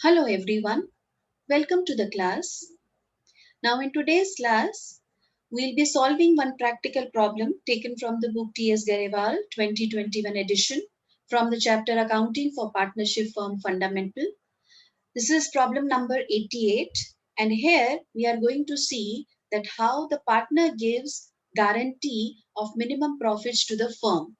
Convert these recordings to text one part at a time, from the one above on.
Hello everyone, welcome to the class. Now in today's class, we'll be solving one practical problem taken from the book T.S. Garewal 2021 edition from the chapter Accounting for Partnership Firm Fundamental. This is problem number 88 and here we are going to see that how the partner gives guarantee of minimum profits to the firm.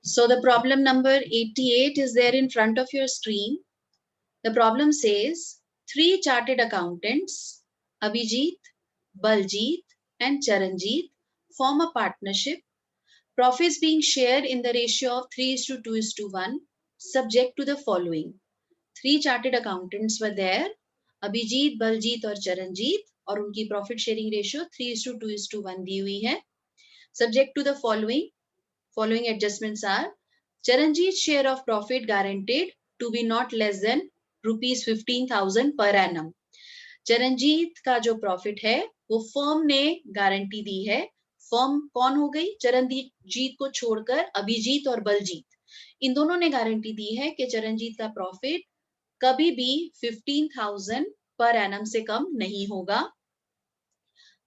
So the problem number 88 is there in front of your screen. The problem says three chartered accountants, Abhijit, Baljit, and Charanjit, form a partnership. Profits being shared in the ratio of 3:2:1, subject to the following. Three chartered accountants were there, Abhijit, Baljit और Charanjit, और उनकी profit sharing ratio 3:2:1 दी हुई है. Subject to the following adjustments are Charanjit's share of profit guaranteed to be not less than ₹15,000 per annum. Charanjit का जो profit है वो firm ने गारंटी दी है. फर्म कौन हो गई? चरणजीत को छोड़कर अभिजीत और बलजीत, इन दोनों ने गारंटी दी है कि चरणजीत का प्रॉफिट कभी भी 15,000 पर एनम से कम नहीं होगा.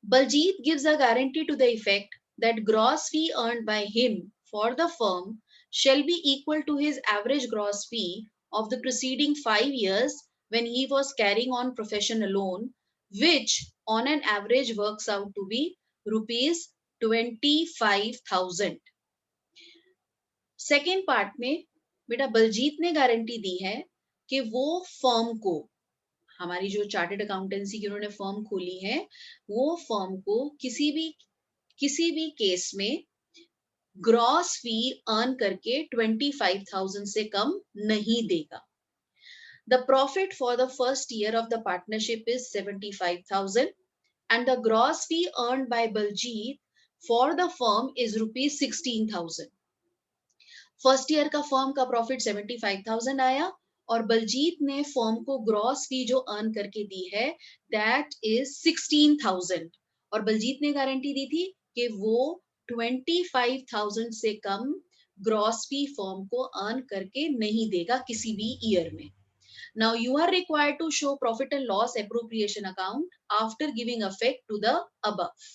Baljit gives a guarantee to the effect that gross fee earned by him for the firm shall be equal to his average gross fee of the preceding 5 years when he was carrying on profession alone, which on an average works out to be rupees 25,000. Second part में बेटा बलजीत ने guarantee दी है कि वो firm को, हमारी जो chartered accountancy की उन्होंने फर्म खोली है, वो फर्म को किसी भी केस में ग्रॉस फी अर्न करके 25,000 से कम नहीं देगा. The profit for the first year of the partnership is 75,000 and the gross fee earned by Baljit for the firm is rupees 16,000. First year का फर्म का प्रॉफिट 75,000 आया और बलजीत ने फर्म को ग्रॉस फी जो अर्न करके दी है दैट इज 16,000 और बलजीत ने गारंटी दी थी कि वो 25,000 से कम ग्रॉस फी फर्म को अर्न करके नहीं देगा किसी भी ईयर में. Now you are required to show profit and loss appropriation account after giving effect to the above.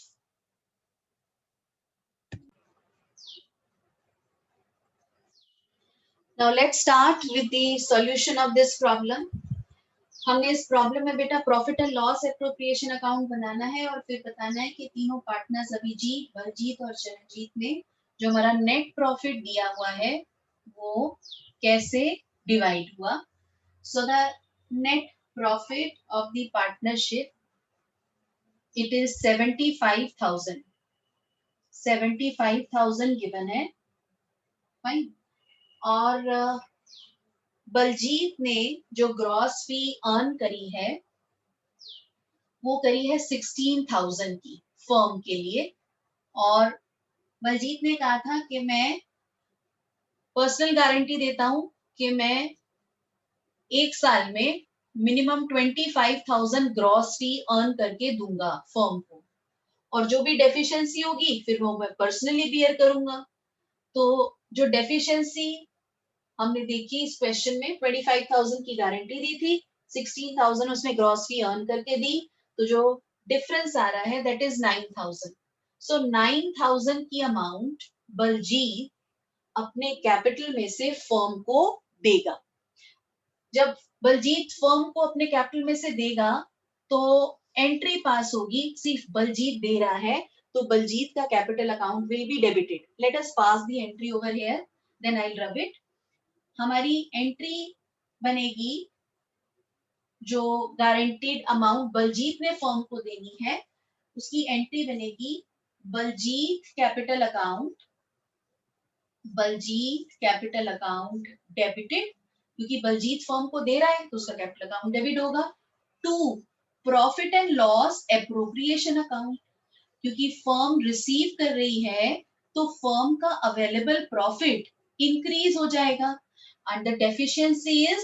Now let's start with the solution of this problem. हमने इस प्रॉब्लम में बेटा profit and loss appropriation account बनाना है और फिर बताना है कि तीनों पार्टनर्स अभिजीत, बलजीत और चरणजीत में जो हमारा नेट प्रॉफिट दिया हुआ है वो कैसे डिवाइड हुआ. So the net profit of the partnership it is 75,000. 75,000 given है, फाइन. और बलजीत ने जो ग्रॉस फी अर्न करी है वो करी है 16,000 की फर्म के लिए. और बलजीत ने कहा था कि मैं पर्सनल गारंटी देता हूं कि मैं एक साल में मिनिमम 25,000 ग्रॉस फी अर्न करके दूंगा फर्म को, और जो भी डेफिशिएंसी होगी फिर वो मैं पर्सनली बियर करूंगा. तो जो डेफिशिएंसी हमने देखी इस क्वेश्चन में 25,000 की गारंटी दी थी, 16,000 उसमें ग्रॉस फी अर्न करके दी, तो जो डिफरेंस आ रहा है दैट इज 9,000. सो 9,000 की अमाउंट बलजीत अपने कैपिटल में से फर्म को देगा. जब बलजीत फर्म को अपने कैपिटल में से देगा तो एंट्री पास होगी, सिर्फ बलजीत दे रहा है तो बलजीत का capital account will be debited. Let us pass the entry over here, then I will rub it. हमारी एंट्री बनेगी जो गारंटीड अमाउंट बलजीत ने फर्म को देनी है उसकी एंट्री बनेगी बलजीत कैपिटल अकाउंट डेबिटेड, क्योंकि बलजीत फर्म को दे रहा है तो उसका कैपिटल अकाउंट डेबिट होगा. To, profit and loss appropriation account, क्योंकि फर्म रिसीव कर रही है तो फर्म का अवेलेबल प्रॉफिट इंक्रीज हो जाएगा. and the deficiency is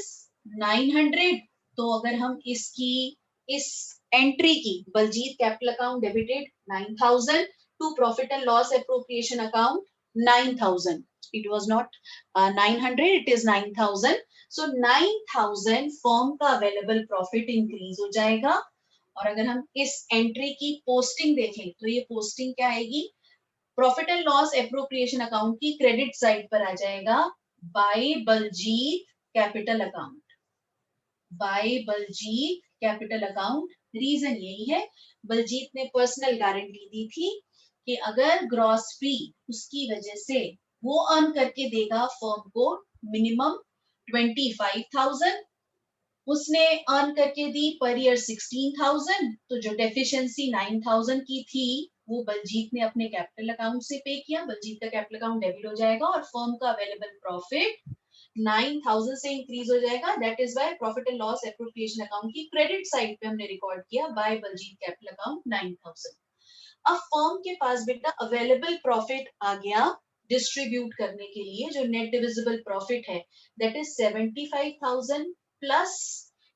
900. तो अगर हम इसकी इस एंट्री की Baljeet capital account debited 9,000 to profit and loss appropriation account 9,000. It was not 900, it is 9,000. So 9,000 firm का अवेलेबल प्रॉफिट इंक्रीज हो जाएगा. और अगर हम इस एंट्री की पोस्टिंग देखें तो ये पोस्टिंग क्या आएगी, profit and loss appropriation account की क्रेडिट साइड पर आ जाएगा by Baljeet capital account, by Baljeet capital account. Reason यही है, बलजीत ने पर्सनल गारंटी दी थी कि अगर ग्रॉस फी उसकी वजह से वो अर्न करके देगा फर्म को मिनिमम 25,000, उसने अर्न करके दी पर ईयर 16,000, तो जो डेफिशिएंसी 9,000 की थी वो बलजीत ने अपने कैपिटल अकाउंट से पे किया. बलजीत का कैपिटल अकाउंट डेबिट हो जाएगा और फर्म का अवेलेबल प्रॉफिट 9,000 से इंक्रीज हो जाएगा. That is why profit and loss appropriation account की क्रेडिट साइड पे हमने रिकॉर्ड किया बाय बलजीत कैपिटल अकाउंट 9,000. अब फर्म के पास बेटा अवेलेबल प्रॉफिट आ गया डिस्ट्रीब्यूट करने के लिए, जो नेट डिविजिबल प्रॉफिट है दैट इज 75,000 प्लस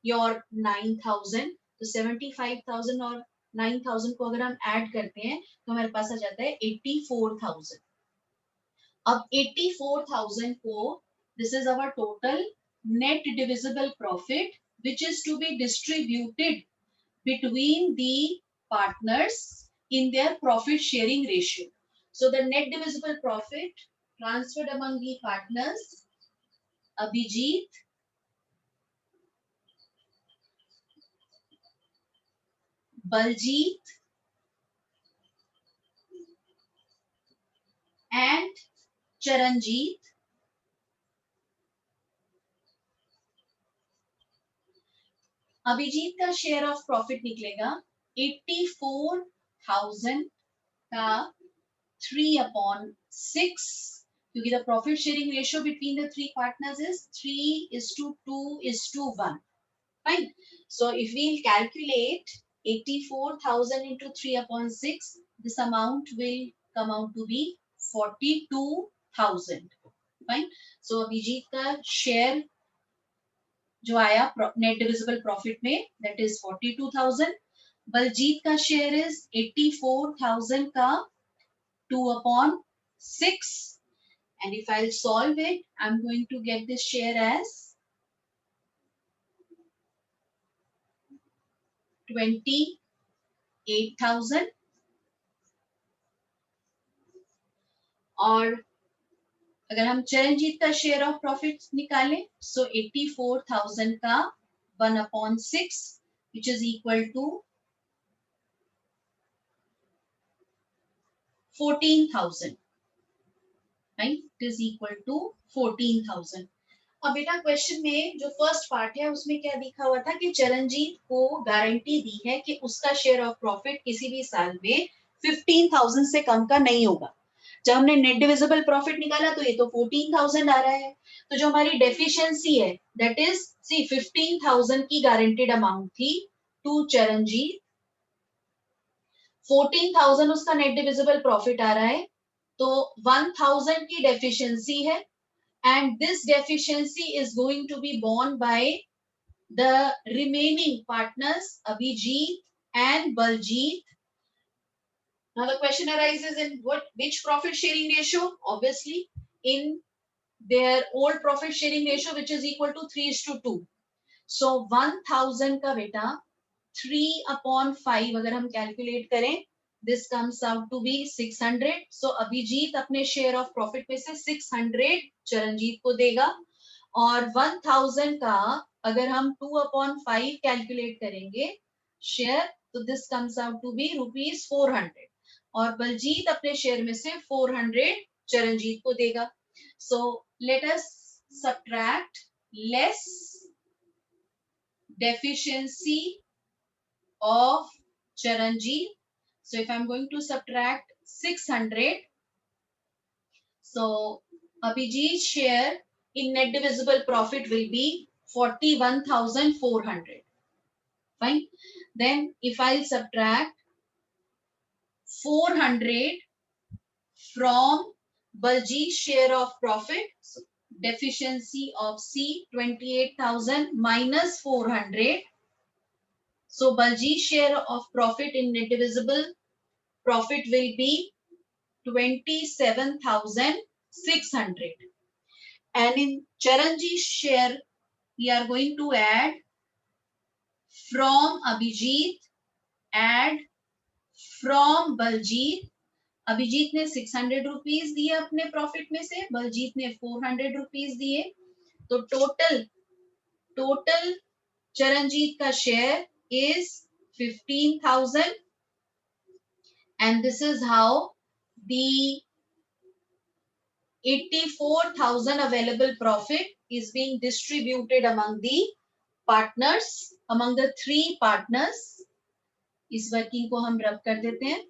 योर 9,000. तो 75,000 और 9,000 को अगर हम ऐड करते हैं तो हमारे पास आ जाता है 84,000. अब 84,000 को, this is our total net divisible profit which is to be distributed between the partners in their profit sharing ratio. So the net divisible profit transferred among the partners, Abhijit, Baljit and Charanjit. Abhijit का share of profit निकलेगा 84,000 का 3/6, क्योंकि the profit sharing ratio between the three partners is 3:2:1. Fine. So if we calculate 84,000 into 3/6, this amount will come out to be 42,000. Fine. सो अभिजीत का share जो आया net divisible profit में that is 42,000. Baljeet का share is 84,000 का 2/6, and if I'll solve it, I'm going to get this share as 28,000. और अगर हम चरणजीत का शेयर ऑफ प्रॉफिट निकालें सो 84,000 का 1/6 which is equal to 14,000. right? It is equal to 14,000. अब बेटा क्वेश्चन में जो फर्स्ट पार्ट है उसमें क्या लिखा हुआ था कि चरणजीत को गारंटी दी है कि उसका शेयर ऑफ प्रॉफिट किसी भी साल में 15,000 से कम का नहीं होगा. जब हमने नेट डिविजिबल प्रॉफिट निकाला तो ये तो 14,000 आ रहा है. तो जो हमारी डेफिशिएंसी है दैट इज सी 15,000 की गारंटेड अमाउंट थी टू चरणजीत. 14,000 उसका नेट डिविजिबल प्रॉफिट आ रहा है, तो 1,000 की डेफिशिएंसी है and this deficiency is going to be borne by the remaining partners Abhijit and Baljit. Now the question arises in which profit sharing ratio? Obviously in their old profit sharing ratio which is equal to 3:2. So 1,000 का बेटा 3/5 अगर हम calculate करें this comes out to be 600. So Abhijit अपने share of profit में से 600 चरणजीत को देगा और 1,000 का अगर हम 2/5 कैलकुलेट करेंगे शेयर तो this comes out to be ₹400 और बलजीत अपने शेयर में से 400 चरणजीत को देगा. So let us subtract less deficiency of Charanjit. So if I'm going to subtract 600, so Abhijit's share in net divisible profit will be 41,400. Fine. Then if I'll subtract 400 from Baljit's share of profit, so deficiency of C 28,000 minus 400. So Baljit's share of profit in net divisible profit will be 27,600. And in Charanjit's share, we are going to add from Abhijit, add from Baljit. Abhijit ने 600 rupees दिए अपने profit में से, बलजीत ने 400 rupees दिए, तो total Charanjit का share is 15,000 and this is how the 84,000 available profit is being distributed among the partners, among the 3 partners. इस वर्किंग को हम रब कर देते हैं.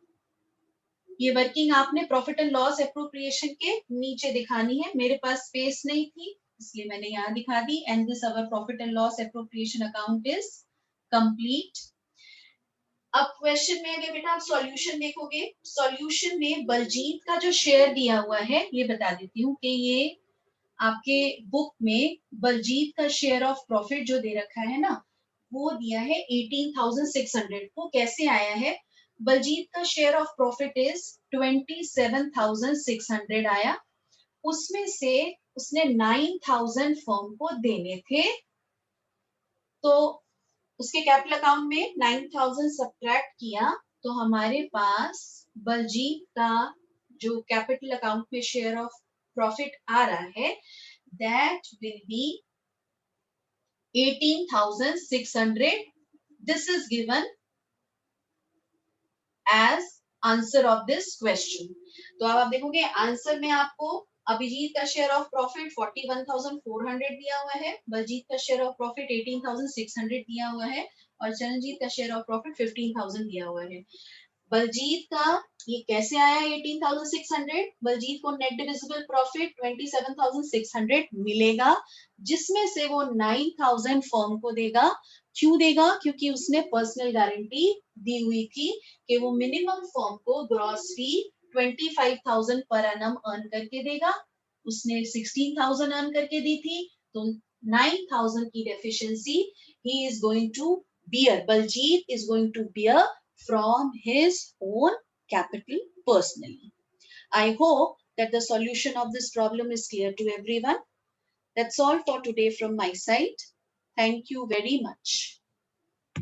ये वर्किंग आपने प्रॉफिट एंड लॉस एप्रोप्रिएशन के नीचे दिखानी है. मेरे पास स्पेस नहीं थी इसलिए मैंने यहाँ दिखा दी. And this our profit and loss appropriation account is complete. अब क्वेश्चन में अगर बेटा आप सॉल्यूशन देखोगे, सॉल्यूशन में बलजीत का जो शेयर दिया हुआ है, ये बता देती हूँ कि ये आपके बुक में बलजीत का शेयर ऑफ प्रॉफिट जो दे रखा है ना, वो दिया है 18,600. वो कैसे आया है? बलजीत का शेयर ऑफ प्रॉफिट इज 27,600 आया. उसमें से उसने 9,000 फर्म को देने थे, तो उसके कैपिटल अकाउंट में 9,000 सब्ट्रैक्ट किया तो हमारे पास बलजीत का जो कैपिटल अकाउंट में शेयर ऑफ प्रॉफिट आ रहा है, that will be 18,600. This is given as answer of this question. तो अब आप देखोगे आंसर में आपको अभिजीत का शेयर ऑफ प्रॉफिट 41,400 दिया हुआ है, बलजीत का शेयर ऑफ प्रॉफिट 18,600 दिया हुआ है और चरणजीत का शेयर ऑफ प्रॉफिट 15,000 दिया हुआ है. बलजीत का ये कैसे आया 18,600? बलजीत को नेट डिविजिबल प्रॉफिट 27,600 मिलेगा, जिसमें से वो 9,000 फर्म को देगा. क्यों देगा? क्योंकि उसने पर्सनल गारंटी दी हुई थी कि वो मिनिमम फर्म को ग्रॉस फी 25,000 पर एनम अर्न करके देगा. उसने 16,000 अर्न करके दी थी, तो 9,000 की deficiency he is going to bear, Baljeet is going to bear from his own capital personally. I hope that the solution of this problem is clear to everyone. That's all for today from my side. Thank you very much.